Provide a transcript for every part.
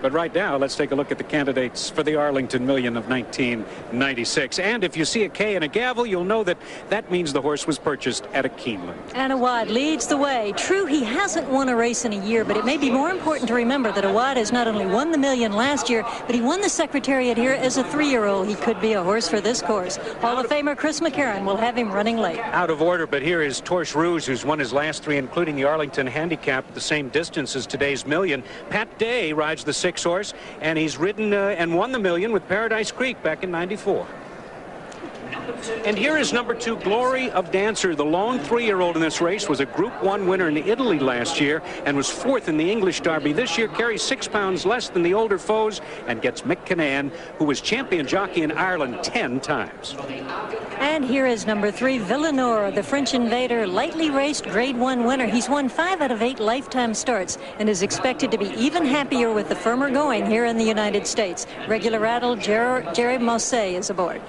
But right now, let's take a look at the candidates for the Arlington Million of 1996. And if you see a K and a gavel, you'll know that that means the horse was purchased at a Keeneland. And Awad leads the way. True, he hasn't won a race in a year, but it may be more important to remember that Awad has not only won the Million last year, but he won the Secretariat here as a 3-year-old. He could be a horse for this course. Hall of Famer Chris McCarron will have him running late. Out of order, but here is Torche Rouge, who's won his last 3, including the Arlington Handicap, the same distance as today's Million. Pat Day rides the 6 horse, and he's ridden and won the Million with Paradise Creek back in '94. And here is number 2, Glory of Dancer. The lone 3-year-old in this race was a Group 1 winner in Italy last year and was 4th in the English Derby. This year carries 6 pounds less than the older foes and gets Mecke, who was champion jockey in Ireland 10 times. And here is number 3, Villanor, the French Invader, lightly raced Grade 1 winner. He's won 5 out of 8 lifetime starts and is expected to be even happier with the firmer going here in the United States. Regular rattle Jerry Mosse is aboard.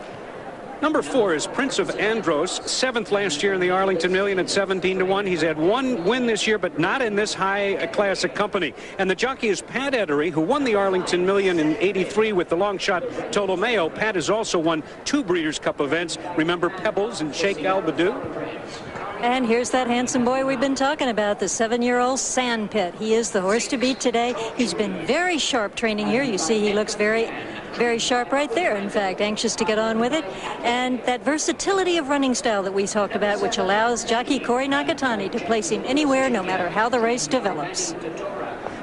Number 4 is Prince of Andros, 7th last year in the Arlington Million at 17-1. He's had 1 win this year, but not in this high class of company. And the jockey is Pat Edery, who won the Arlington Million in '83 with the longshot Ptolomeo. Pat has also won 2 Breeders' Cup events. Remember Pebbles and Sheikh Albadou? And here's that handsome boy we've been talking about, the 7-year-old Sandpit. He is the horse to beat today. He's been very sharp training here. You see he looks very sharp right there, in fact, anxious to get on with it. And that versatility of running style that we talked about, which allows jockey Corey Nakatani to place him anywhere, no matter how the race develops.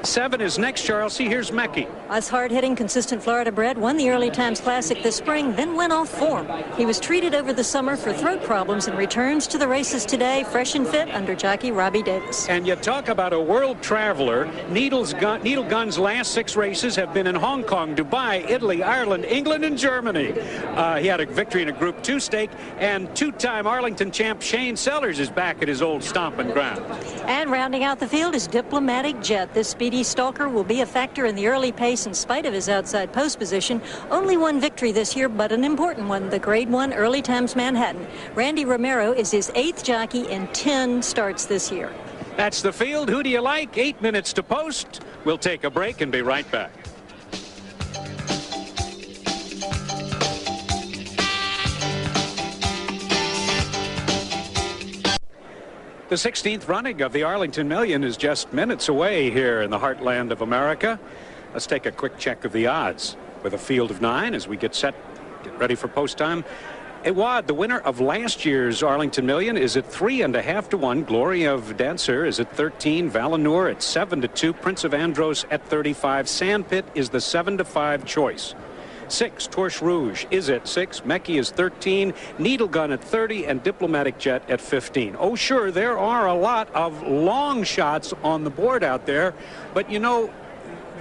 7 is next, Charles. See, here's Mecke. Us hard-hitting, consistent Florida bred, won the Early Times Classic this spring, then went off form. He was treated over the summer for throat problems and returns to the races today, fresh and fit, under jockey Robbie Davis. And you talk about a world traveler. Needle Gun's last 6 races have been in Hong Kong, Dubai, Italy, Ireland, England, and Germany. He had a victory in a Group 2 stake, and 2-time Arlington champ Shane Sellers is back at his old stomping ground. And rounding out the field is Diplomatic Jet. This speedy stalker will be a factor in the early pace in spite of his outside post position. Only 1 victory this year, but an important one, the Grade 1 Early Times Manhattan. Randy Romero is his 8th jockey in 10 starts this year. That's the field. Who do you like? 8 minutes to post. We'll take a break and be right back. The 16th running of the Arlington Million is just minutes away here in the heartland of America. Let's take a quick check of the odds with a field of 9 as we get ready for post time. Awad, the winner of last year's Arlington Million, is at 3.5 to 1. Glory of Dancer is at 13. Villanor at 7 to 2. Prince of Andros at 35. Sandpit is the 7 to 5 choice. 6, Torche Rouge is at 6. Mecke is 13. Needle Gun at 30. And Diplomatic Jet at 15. Oh, sure, there are a lot of long shots on the board out there. But, you know,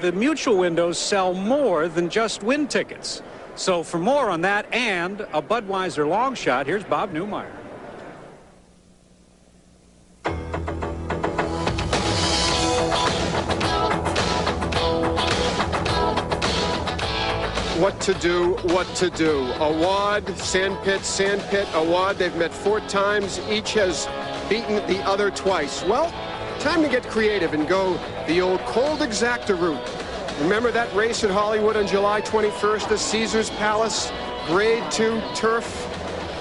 the mutual windows sell more than just win tickets. So for more on that and a Budweiser long shot, here's Bob Newmeyer. What to do, what to do. Awad, Sandpit, Awad, they've met 4 times. Each has beaten the other twice. Well, time to get creative and go the old cold exacta route. Remember that race at Hollywood on July 21st, the Caesars Palace, Grade 2 turf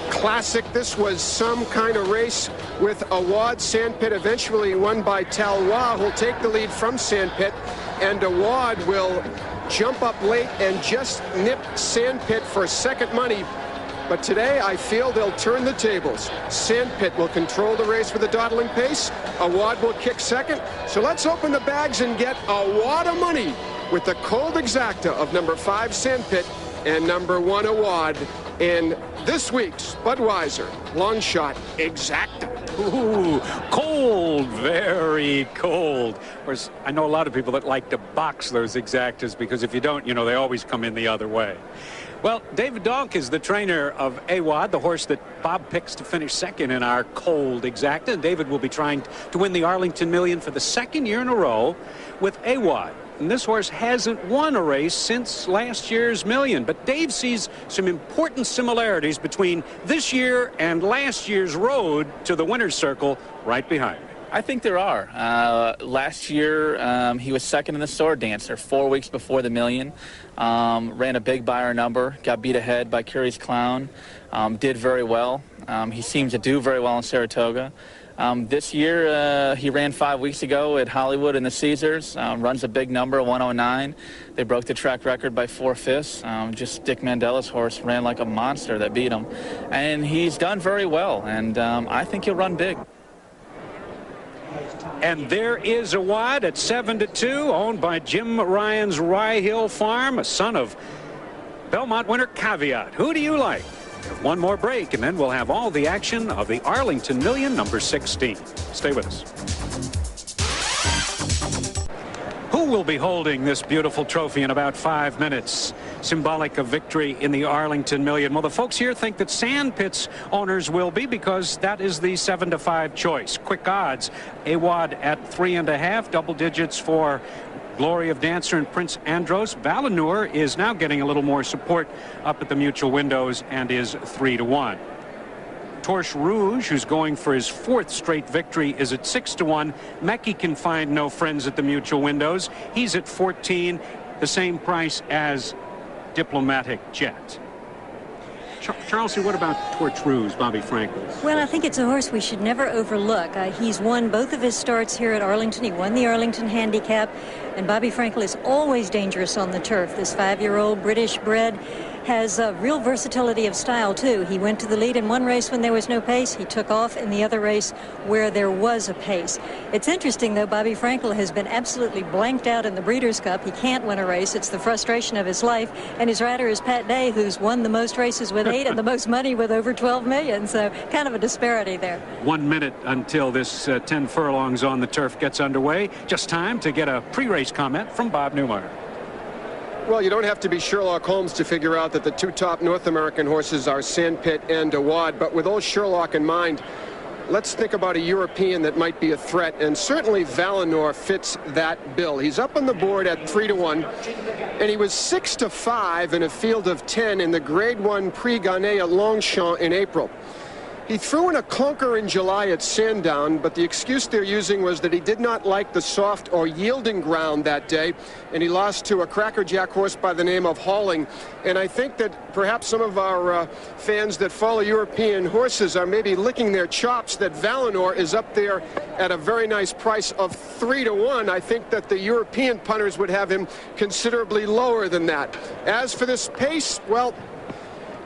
classic. This was some kind of race with Awad, Sandpit eventually won by Talwa, who'll take the lead from Sandpit, and Awad will jump up late and just nip Sandpit for second money. But today I feel they'll turn the tables. Sandpit will control the race with a dawdling pace. Awad will kick second. So let's open the bags and get a wad of money with the cold exacta of number 5 Sandpit and number 1 Awad in this week's Budweiser long shot exacta. Ooh, cold, very cold. Of course, I know a lot of people that like to box those exactas because if you don't, you know, they always come in the other way. Well, David Donk is the trainer of Awad, the horse that Bob picks to finish second in our cold exacta. David will be trying to win the Arlington Million for the 2nd year in a row with Awad. And this horse hasn't won a race since last year's Million. But Dave sees some important similarities between this year and last year's road to the winner's circle right behind me. I think there are. Last year, he was second in the Sword Dancer 4 weeks before the Million. Ran a big Beyer number, got beat ahead by Curious Clown. Did very well. He seems to do very well in Saratoga. This year, he ran 5 weeks ago at Hollywood in the Caesars. Runs a big number, 109. They broke the track record by 4/5. Just Dick Mandela's horse ran like a monster that beat him. And he's done very well, and I think he'll run big. And there is Awad at 7-2, owned by Jim Ryan's Rye Hill Farm, a son of Belmont winner Caveat. Who do you like? One more break, and then we'll have all the action of the Arlington Million, number 16. Stay with us. Who will be holding this beautiful trophy in about 5 minutes? Symbolic of victory in the Arlington Million. Well, the folks here think that Sandpit's owners will be, because that is the 7-5 choice. Quick odds. Awad at 3.5, double digits for Glory of Dancer and Prince Andros. Valinor is now getting a little more support up at the mutual windows and is 3-1. Torche Rouge, who's going for his 4th straight victory, is at 6-1. Mecke can find no friends at the mutual windows. He's at 14, the same price as Diplomatic Jet. Charles, what about Torche Rouge, Bobby Frankel's? Well, I think it's a horse we should never overlook. He's won both of his starts here at Arlington. He won the Arlington Handicap, and Bobby Frankel is always dangerous on the turf. This 5-year-old British bred has a real versatility of style, too. He went to the lead in one race when there was no pace. He took off in the other race where there was a pace. It's interesting, though, Bobby Frankel has been absolutely blanked out in the Breeders' Cup. He can't win a race. It's the frustration of his life. And his rider is Pat Day, who's won the most races with 8 and the most money with over 12 million. So kind of a disparity there. 1 minute until this 10 furlongs on the turf gets underway. Just time to get a pre-race comment from Bob Newmeyer. Well, you don't have to be Sherlock Holmes to figure out that the 2 top North American horses are Sandpit and Awad. But with old Sherlock in mind, let's think about a European that might be a threat, and certainly Valinor fits that bill. He's up on the board at 3-1, and he was 6-5 in a field of 10 in the Grade 1 Prix Garnet at Longshot in April. He threw in a clunker in July at Sandown, but the excuse they're using was that he did not like the soft or yielding ground that day, and he lost to a crackerjack horse by the name of Halling. And I think that perhaps some of our fans that follow European horses are maybe licking their chops that Valinor is up there at a very nice price of 3-1. I think that the European punters would have him considerably lower than that. As for this pace, well,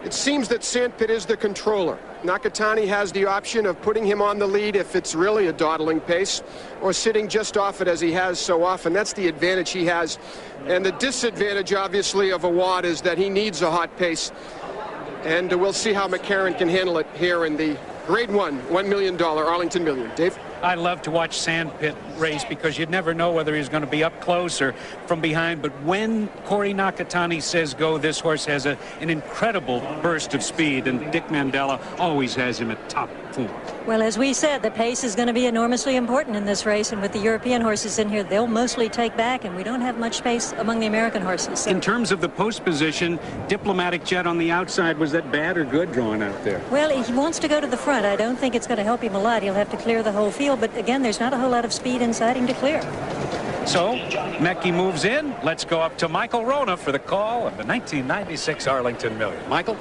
it seems that Sandpit is the controller. Nakatani has the option of putting him on the lead if it's really a dawdling pace, or sitting just off it as he has so often. That's the advantage he has. And the disadvantage, obviously, of Awad is that he needs a hot pace. And we'll see how McCarron can handle it here in the Grade 1, $1 million Arlington Million. Dave? I love to watch Sandpit race because you'd never know whether he's going to be up close or from behind. But when Corey Nakatani says go, this horse has an incredible burst of speed, and Dick Mandela always has him at top form. Well, as we said, the pace is going to be enormously important in this race, and with the European horses in here, they'll mostly take back, and we don't have much pace among the American horses. So. In terms of the post position, Diplomatic Jet on the outside, was that bad or good drawn out there? Well, he wants to go to the front. I don't think it's going to help him a lot. He'll have to clear the whole field, but again, there's not a whole lot of speed inside him to clear. So, Mecke moves in. Let's go up to Michael Rona for the call of the 1996 Arlington Million. Michael?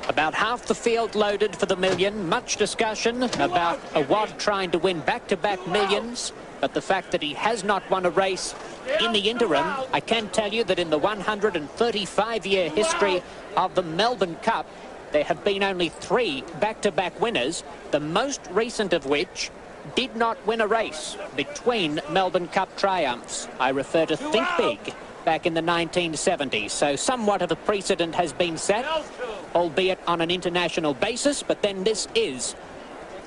About half the field loaded for the Million. Much discussion about Awad trying to win back-to-back millions, but the fact that he has not won a race in the interim, I can tell you that in the 135-year history of the Melbourne Cup, there have been only 3 back-to-back winners, the most recent of which did not win a race between Melbourne Cup triumphs. I refer to Think Big back in the 1970s. So somewhat of a precedent has been set, albeit on an international basis, but then this is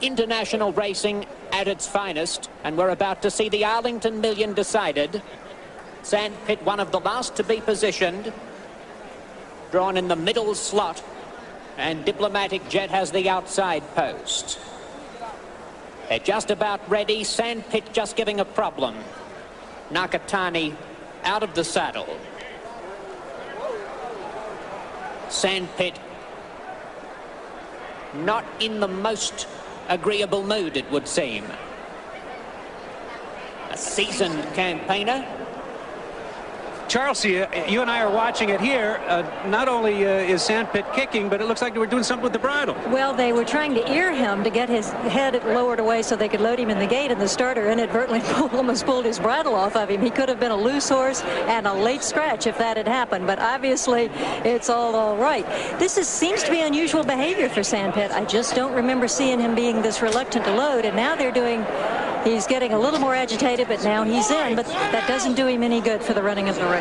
international racing at its finest, and we're about to see the Arlington Million decided. Sandpit, one of the last to be positioned, drawn in the middle slot, and Diplomatic Jet has the outside post. They're just about ready. Sandpit just giving a problem. Nakatani out of the saddle. Sandpit not in the most agreeable mood, it would seem. a seasoned campaigner. Charles, you and I are watching it here. Not only is Sandpit kicking, but it looks like they were doing something with the bridle. Well, they were trying to ear him to get his head lowered away so they could load him in the gate, and the starter inadvertently almost pulled his bridle off of him. He could have been a loose horse and a late scratch if that had happened, but obviously it's all right. This seems to be unusual behavior for Sandpit. I just don't remember seeing him being this reluctant to load, and now he's getting a little more agitated, but now he's in, but that doesn't do him any good for the running of the race.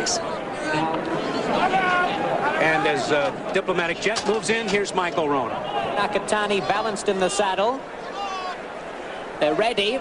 And as Diplomatic Jet moves in, here's Michael Rona. Nakatani balanced in the saddle. They're ready.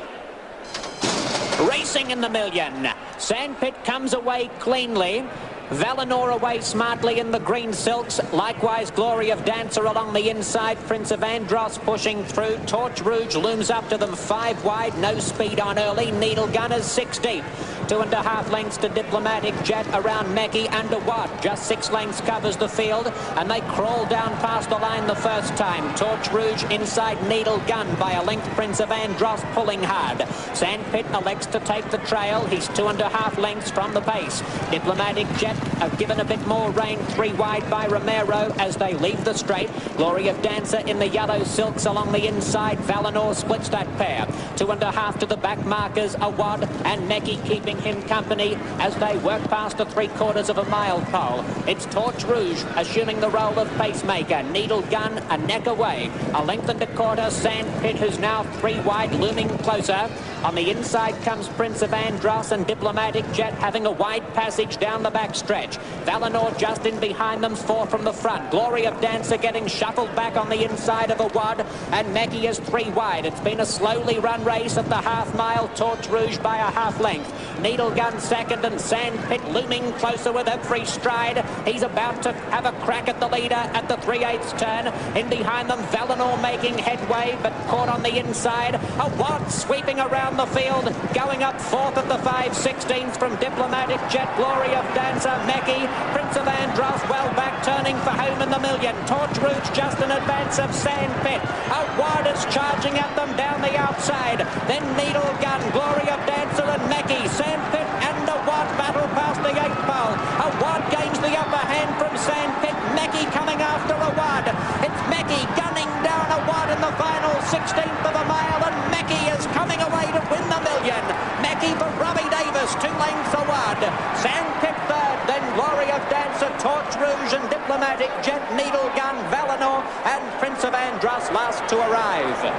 Racing in the Million. Sandpit comes away cleanly. Valinor away smartly in the green silks. Likewise, Glory of Dancer along the inside. Prince of Andros pushing through. Torch Rouge looms up to them 5 wide. No speed on early. Needle Gunners 6 deep. 2.5 lengths to Diplomatic Jet around Mecke and Awad. Just 6 lengths covers the field, and they crawl down past the line the first time. Torch Rouge inside Needle Gun by a length. Prince of Andros pulling hard. Sandpit elects to take the trail. He's 2.5 lengths from the pace. Diplomatic Jet have given a bit more rein. 3 wide by Romero as they leave the straight. Glory of Dancer in the yellow silks along the inside. Valinor splits that pair. 2.5 to the back markers. Awad and Mecke keeping him company as they work past the 3/4 of a mile pole. It's Torch Rouge assuming the role of pacemaker. Needle Gun a neck away. A length and a quarter. Sandpit, who's now 3 wide, looming closer. On the inside comes Prince of Andros and Diplomatic Jet having a wide passage down the back stretch. Valinor just in behind them, 4 from the front. Glory of Dancer getting shuffled back on the inside of Awad, and Mecke is 3 wide. It's been a slowly run race at the half mile. Torch Rouge by a half length. Needle Gun second, and Sandpit looming closer with every stride. He's about to have a crack at the leader at the 3/8 turn. In behind them, Valinor making headway, but caught on the inside. Awad sweeping around the field, going up 4th at the 5/16 from Diplomatic Jet. Glory of Dancer, Mecke, Prince of Andros well back, turning for home in the Million. Torch Rouge just in advance of Sandpit. Awad is charging at them down the outside. Then Needle Gun, Glory of Dancer and Mecke. Sandpit and Awad battle past the 8th pole. Awad gains the upper hand from Sandpit. Mecke coming after Awad. It's Mecke gunning down Awad in the final 16th of a mile, and Mecke is coming away to win the Million. Mecke for Robbie Davis, 2 lengths Awad. Sandpit third, then Glory of Dancer, Torch Rouge and Diplomatic Jet, Needle Gun, Valinor and Prince of Andros last to arrive.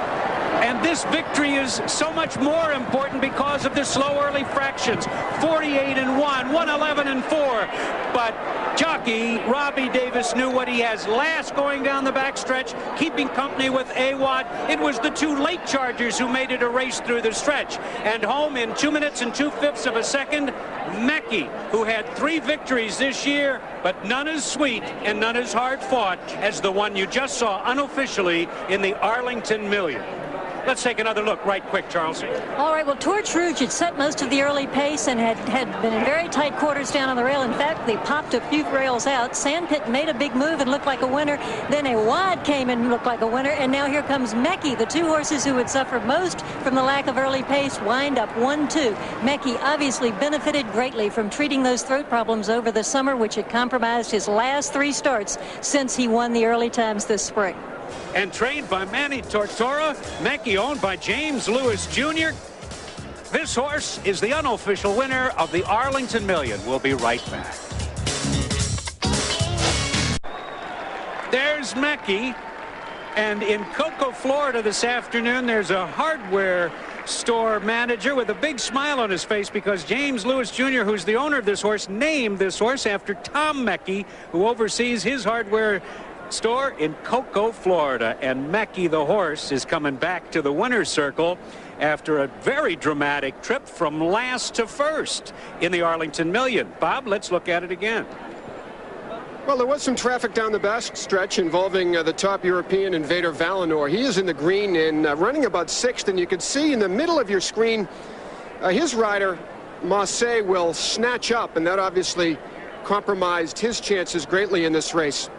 And this victory is so much more important because of the slow early fractions. 48-1, 111-4. But jockey Robbie Davis knew what he has. Last going down the backstretch, keeping company with Awad. It was the 2 late chargers who made it a race through the stretch. And home in 2 minutes and 2/5 of a second, Mecke, who had 3 victories this year, but none as sweet and none as hard fought as the one you just saw unofficially in the Arlington Million. Let's take another look right quick, Charles. All right, well, Torch Rouge had set most of the early pace and had been in very tight quarters down on the rail. In fact, they popped a few rails out. Sandpit made a big move and looked like a winner. Then Awad came and looked like a winner. And now here comes Mecke. The 2 horses who had suffered most from the lack of early pace wind up 1-2. Mecke obviously benefited greatly from treating those throat problems over the summer, which had compromised his last 3 starts since he won the early times this spring. And trained by Manny Tortora, Mecke owned by James Lewis Jr. This horse is the unofficial winner of the Arlington Million. We'll be right back. There's Mecke. And in Cocoa, Florida this afternoon, there's a hardware store manager with a big smile on his face because James Lewis Jr., who's the owner of this horse, named this horse after Tom Mecke, who oversees his hardware store in Cocoa, Florida. And Mecke, the horse, is coming back to the winner's circle after a very dramatic trip from last to first in the Arlington Million. Bob, let's look at it again. Well, there was some traffic down the back stretch involving the top European invader Valinor. He is in the green and running about 6th, and you can see in the middle of your screen his rider Marseille will snatch up, and that obviously compromised his chances greatly in this race.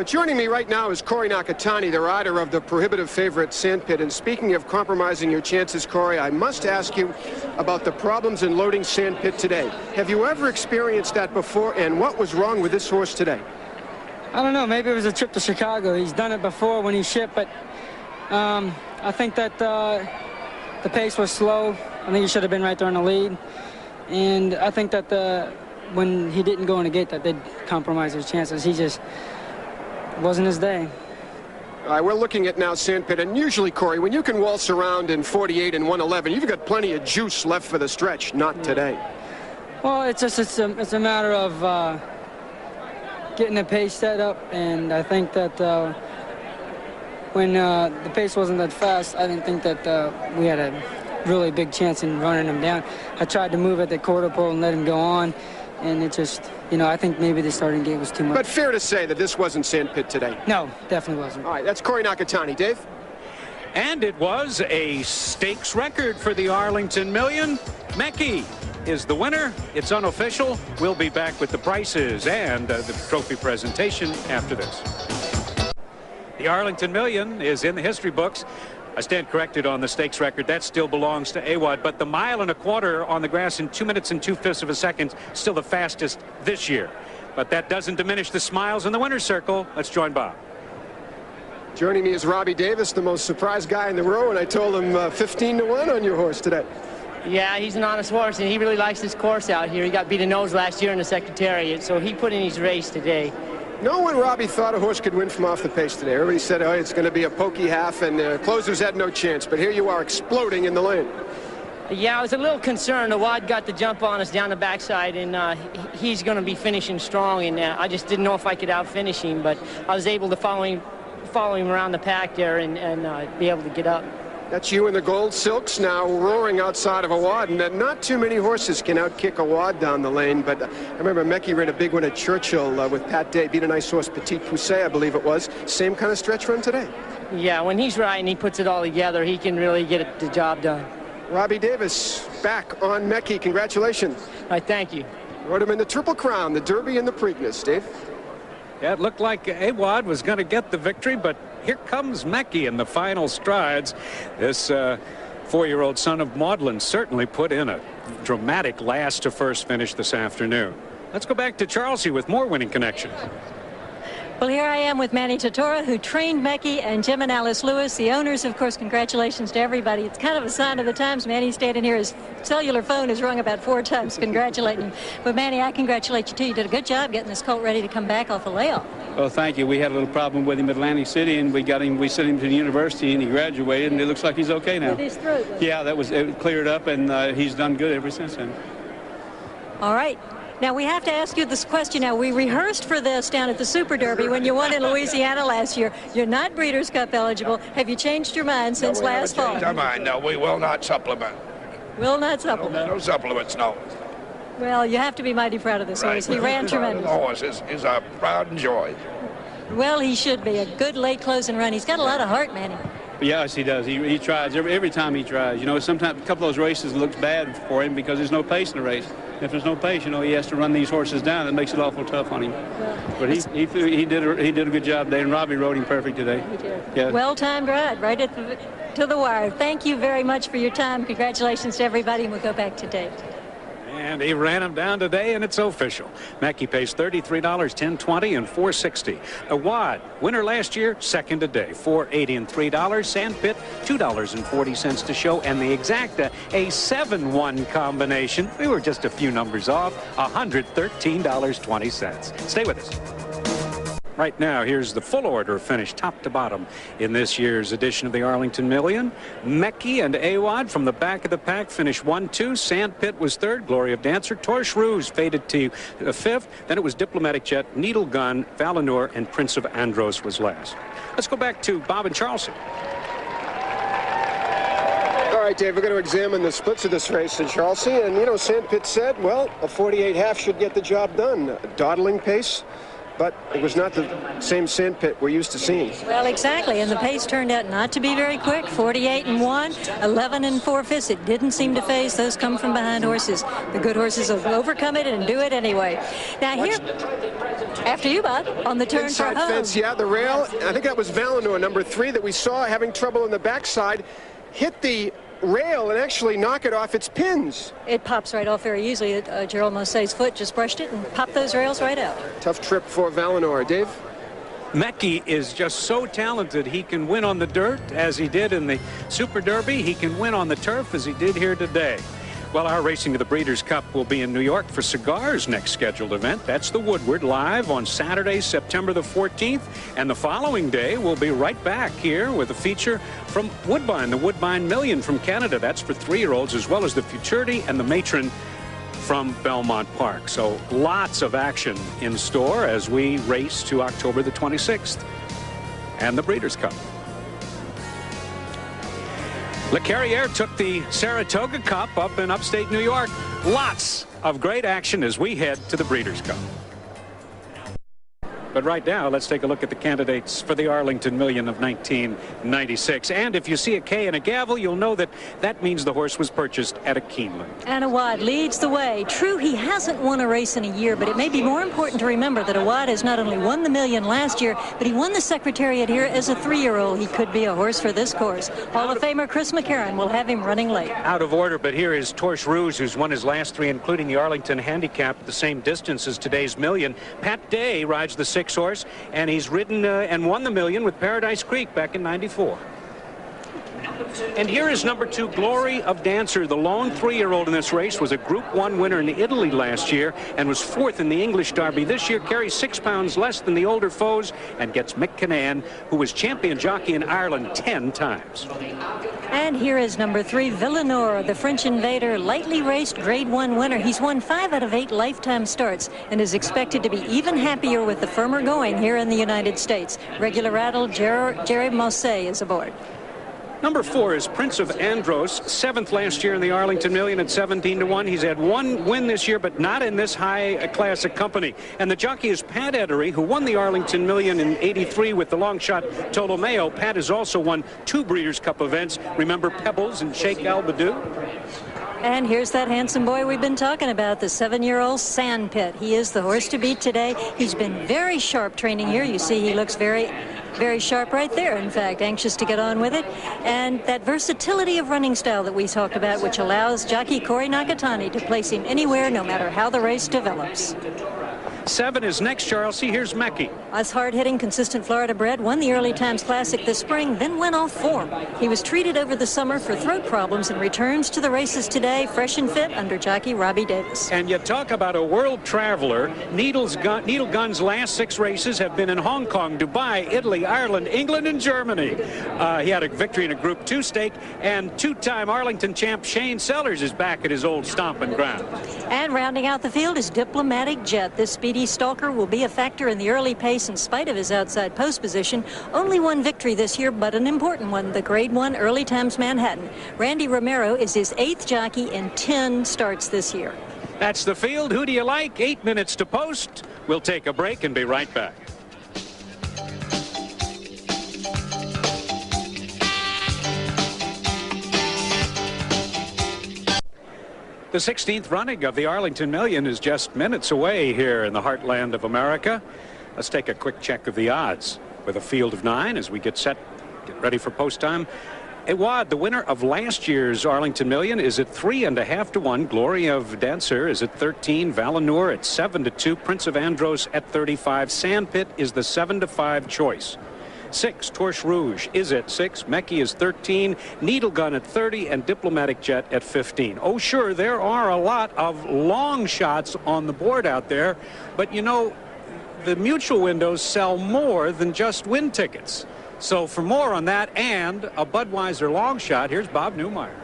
But joining me right now is Corey Nakatani, the rider of the prohibitive favorite Sandpit. And speaking of compromising your chances, Corey, I must ask you about the problems in loading Sandpit today. Have you ever experienced that before, and what was wrong with this horse today? I don't know. Maybe it was a trip to Chicago. He's done it before when he shipped, but I think that the pace was slow. I think he should have been right there in the lead. And I think that when he didn't go in the gate, that did compromise his chances. He just wasn't his day. All right, we're looking at now Sandpit, and usually, Corey, when you can waltz around in 48 and 111, you've got plenty of juice left for the stretch. Not today. Well, it's a matter of getting the pace set up, and I think that when the pace wasn't that fast, I didn't think that we had a really big chance in running him down. I tried to move at the quarter pole and let him go on, and it just, I think maybe the starting gate was too much. But fair to say that this wasn't Sandpit today. No, definitely wasn't. All right, that's Corey Nakatani. Dave? And it was a stakes record for the Arlington Million. Mecke is the winner. It's unofficial. We'll be back with the prices and the trophy presentation after this. The Arlington Million is in the history books. I stand corrected on the stakes record. That still belongs to Awad, but the 1.25 miles on the grass in 2 minutes and 2/5 of a second, still the fastest this year. But that doesn't diminish the smiles in the winner's circle. Let's join Bob. Joining me is Robbie Davis, the most surprised guy in the row, and I told him 15 to 1 on your horse today. Yeah, he's an honest horse, and he really likes this course out here. He got beat a nose last year in the Secretariat, so he put in his race today. No one, Robbie, thought a horse could win from off the pace today. Everybody said, oh, it's going to be a pokey half, and the closers had no chance. But here you are exploding in the lane. Yeah, I was a little concerned. Awad got the jump on us down the backside, and he's going to be finishing strong. And I just didn't know if I could outfinish him, but I was able to follow him around the pack there and be able to get up. That's you in the gold silks now roaring outside of Awad, and not too many horses can outkick Awad down the lane. But I remember Mecke ran a big one at Churchill with Pat Day, beat a nice horse, Petit Pousset, I believe it was. Same kind of stretch run today. Yeah, when he's right and he puts it all together, he can really get the job done. Robbie Davis back on Mecke. Congratulations. All right, thank you. Rode him in the Triple Crown, the Derby and the Preakness. Dave? Yeah, it looked like Awad was going to get the victory, but here comes Mecke in the final strides. This 4-year-old son of Maudlin certainly put in a dramatic last to first finish this afternoon. Let's go back to Charlesy with more winning connections. Well, here I am with Manny Tortora, who trained Mecke, and Jim and Alice Lewis, the owners. Of course, congratulations to everybody. It's kind of a sign of the times. Manny standing here, his cellular phone has rung about 4 times congratulating him. But Manny, I congratulate you too. You did a good job getting this colt ready to come back off a layoff. Well, thank you. We had a little problem with him at Atlantic City, and we sent him to the university, and he graduated, and it looks like he's okay now. With his throat. Yeah, it cleared up, and he's done good ever since then. All right. Now, we have to ask you this question. Now, we rehearsed for this down at the Super Derby when you won in Louisiana last year. You're not Breeders' Cup eligible. Have you changed your mind since last fall? Our mind. No, we will not supplement. Will not supplement. No supplements, no. Well, you have to be mighty proud of this horse. He ran tremendous. The horse is a pride and joy. Well, he should be. A good late closing run. He's got a lot of heart, Manny. Yes, he does. He tries. Every time he tries. Sometimes a couple of those races looks bad for him because there's no pace in the race. If there's no pace, he has to run these horses down. It makes it awful tough on him. But he did a good job today, and Robbie rode him perfect today. He did. Yeah. Well-timed ride, right to the wire. Thank you very much for your time. Congratulations to everybody, and we'll go back to Dave. And he ran him down today, and it's official. Mecke pays $33, $10.20, and $4.60. Awad, winner last year, second today, $4.80 and $3. Sandpit, $2.40 to show, and the exacta, a 7-1 combination. We were just a few numbers off, $113.20. Stay with us. Right now, here's the full order finish top to bottom in this year's edition of the Arlington Million. Mecke and Awad from the back of the pack finished 1-2. Sandpit was third. Glory of Dancer. Torche Rouge faded to fifth. Then it was Diplomatic Jet, Needle Gun, Valinor, and Prince of Andros was last. Let's go back to Bob and Charleston. All right, Dave, we're going to examine the splits of this race in Charleston. And, Sandpit said, well, a 48 half should get the job done. A dawdling pace. but it was not the same Sandpit we're used to seeing. Well, exactly, and the pace turned out not to be very quick. 48-1, 11 4/5. It didn't seem to phase those come from behind horses. The good horses will overcome it and do it anyway. Now here, after you, Bob, on the turn inside for home. fence, yeah, the rail. I think that was Valinor, number 3, that we saw having trouble in the backside. Hit the rail and actually knock it off its pins. It pops right off very easily. Gerald Mosse's foot just brushed it and popped those rails right out. Tough trip for Valinor. Dave? Mecke is just so talented. He can win on the dirt, as he did in the Super Derby. He can win on the turf, as he did here today. Well, our Racing to the Breeders' Cup will be in New York for Cigar's next scheduled event. That's the Woodward, live on Saturday, September the 14th. And the following day, we'll be right back here with a feature from Woodbine, the Woodbine Million from Canada. That's for 3-year-olds, as well as the Futurity and the Matron from Belmont Park. So lots of action in store as we race to October the 26th and the Breeders' Cup. Le Carrière took the Saratoga Cup up in upstate New York. Lots of great action as we head to the Breeders' Cup. But right now, let's take a look at the candidates for the Arlington Million of 1996. And if you see a K and a gavel, you'll know that that means the horse was purchased at a Keeneland. And Awad leads the way. True, he hasn't won a race in a year, but it may be more important to remember that Awad has not only won the Million last year, but he won the Secretariat here as a 3-year-old. He could be a horse for this course. Hall of Famer Chris McCarron will have him running late. Out of order, but here is Torche Rouge, who's won his last 3, including the Arlington Handicap, the same distance as today's Million. Pat Day rides the 6 horse, and he's ridden and won the Million with Paradise Creek back in '94. And here is number 2, Glory of Dancer. The lone 3-year-old in this race was a Group 1 winner in Italy last year and was 4th in the English Derby. This year carries 6 pounds less than the older foes and gets Mick Kinane, who was champion jockey in Ireland 10 times. And here is number 3, Villanor, the French invader, lightly raced Grade 1 winner. He's won 5 out of 8 lifetime starts and is expected to be even happier with the firmer going here in the United States. Regular rattle, Jerry Mosse is aboard. Number 4 is Prince of Andros, 7th last year in the Arlington Million at 17-1. He's had 1 win this year, but not in this high class of company. And the jockey is Pat Ettery, who won the Arlington Million in '83 with the longshot Ptolomeo. Pat has also won 2 Breeders' Cup events. Remember Pebbles and Sheikh Al-Badou? And here's that handsome boy we've been talking about, the 7-year-old Sandpit. He is the horse to beat today. He's been very sharp training here. You see he looks very sharp right there, in fact, anxious to get on with it. And that versatility of running style that we talked about, which allows jockey Corey Nakatani to place him anywhere, no matter how the race develops. 7 is next, Charles. See, here's Mecke. Us hard-hitting, consistent Florida bred, won the Early Times Classic this spring, then went off form. He was treated over the summer for throat problems and returns to the races today, fresh and fit, under jockey Robbie Davis. And you talk about a world traveler. Needle Gun's last 6 races have been in Hong Kong, Dubai, Italy, Ireland, England, and Germany. He had a victory in a Group 2 stake, and 2-time Arlington champ Shane Sellers is back at his old stomping ground. And rounding out the field is Diplomatic Jet. This speedy stalker will be a factor in the early pace in spite of his outside post position. Only 1 victory this year, but an important one, the Grade 1 Early Times Manhattan. Randy Romero is his 8th jockey in 10 starts this year. That's the field. Who do you like? 8 minutes to post. We'll take a break and be right back. The 16th running of the Arlington Million is just minutes away here in the heartland of America. Let's take a quick check of the odds with a field of 9 as we get ready for post time. Awad, the winner of last year's Arlington Million, is at 3.5 to 1. Glory of Dancer is at 13. Valinor at 7 to 2. Prince of Andros at 35. Sandpit is the 7 to 5 choice. 6, Torche Rouge is at 6. Mecke is 13. Needle Gun at 30. And Diplomatic Jet at 15. Oh, sure, there are a lot of long shots on the board out there. But, you know, the mutual windows sell more than just win tickets. So for more on that and a Budweiser long shot, here's Bob Newmeyer.